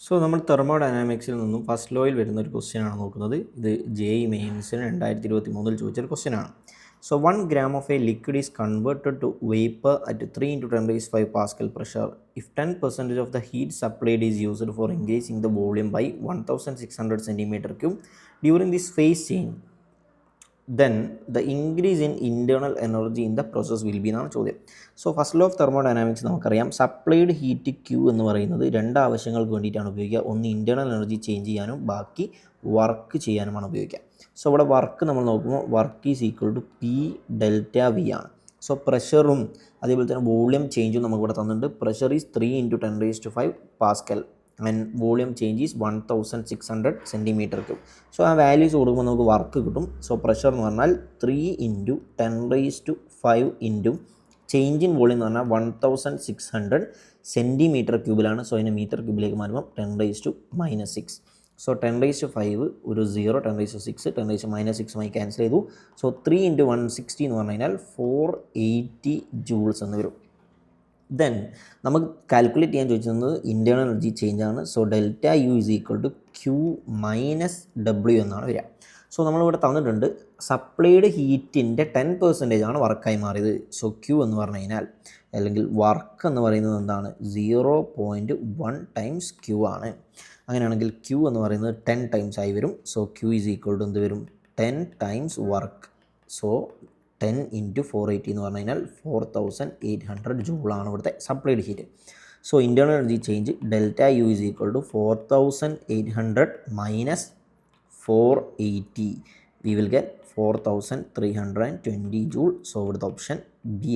So നമ്മൾ തെർമോഡൈനാമിക്സിൽ നിന്നും first ലോയിൽ വരുന്ന ഒരു ക്വസ്റ്റ്യൻ ആണ് നോക്കുന്നത്. ഇത് JEE മെയിൻസിന് 2023 ചോദിച്ചൊരു ക്വസ്റ്റ്യൻ ആണ്. So 1 gram of a liquid is converted to vapor at 3 × 10⁵ Pascal pressure if 10% of the heat supplied is used for increasing the volume by 1600 cm3 during this phase change. Then the increase in internal energy in the process will be എന്നാണ് ചോദ്യം. So first law of thermodynamics നമുക്കറിയാം, supplied heat Q എന്ന് പറയുന്നത് രണ്ട് ആവശ്യങ്ങൾക്ക് വേണ്ടിയിട്ടാണ് ഉപയോഗിക്കുക. ഒന്ന് ഇൻറ്റേർണൽ എനർജി ചേഞ്ച് ചെയ്യാനും ബാക്കി വർക്ക് ചെയ്യാനുമാണ് ഉപയോഗിക്കുക. സോ ഇവിടെ വർക്ക് നമ്മൾ നോക്കുമ്പോൾ work is equal to P∆V ആണ്. സോ പ്രഷറും അതേപോലെ തന്നെ വോളിയം ചേഞ്ചും നമുക്കിവിടെ തന്നിട്ടുണ്ട്. Pressure is 3 × 10⁵ Pascal and volume change is 1600 cm3. So ആ വാല്യൂസ് കൊടുക്കുമ്പോൾ നമുക്ക് വർക്ക് കിട്ടും. സോ പ്രഷർ എന്ന് പറഞ്ഞാൽ 3 × 10⁵ ഇൻറ്റു ചേഞ്ച് ഇൻ വോളിയം എന്ന് പറഞ്ഞാൽ 1600 cm3. സോ അതിനെ മീറ്റർ ക്യൂബിലേക്ക് മാറുമ്പോൾ 10⁻⁻6. സോ 10⁵ ഒരു 0, 10⁻⁶, 10⁻⁻6 ക്യാൻസൽ ചെയ്തു. സോ 3 × 160 എന്ന് പറഞ്ഞു കഴിഞ്ഞാൽ 480 joules എന്ന് വരും. ദെൻ നമുക്ക് കാൽക്കുലേറ്റ് ചെയ്യാൻ ചോദിച്ചിരുന്നത് ഇൻറ്റേർണൽ എനർജി ചേഞ്ച് ആണ്. So ∆U is equal to Q - W എന്നാണ് വരിക. സോ നമ്മളിവിടെ തന്നിട്ടുണ്ട് സപ്ലൈഡ് ഹീറ്റിൻ്റെ 10% ആണ് വർക്കായി മാറിയത്. സോ Q എന്ന് പറഞ്ഞു കഴിഞ്ഞാൽ അല്ലെങ്കിൽ വർക്ക് എന്ന് പറയുന്നത് എന്താണ്, 0.1 ടൈംസ് Q ആണ്. അങ്ങനെയാണെങ്കിൽ Q എന്ന് പറയുന്നത് 10 ടൈംസ് ആയി വരും. So Q is equal to എന്ത് വരും, 10 ടൈംസ് വർക്ക്. സോ 10 × 480 എന്ന് പറഞ്ഞു കഴിഞ്ഞാൽ 4800 ജൂളാണ് ഇവിടുത്തെ supplied heat. So internal energy change ∆U is equal to 4800 - 480. We will get 4320 joule. So ഇവിടുത്തെ ഓപ്ഷൻ ബി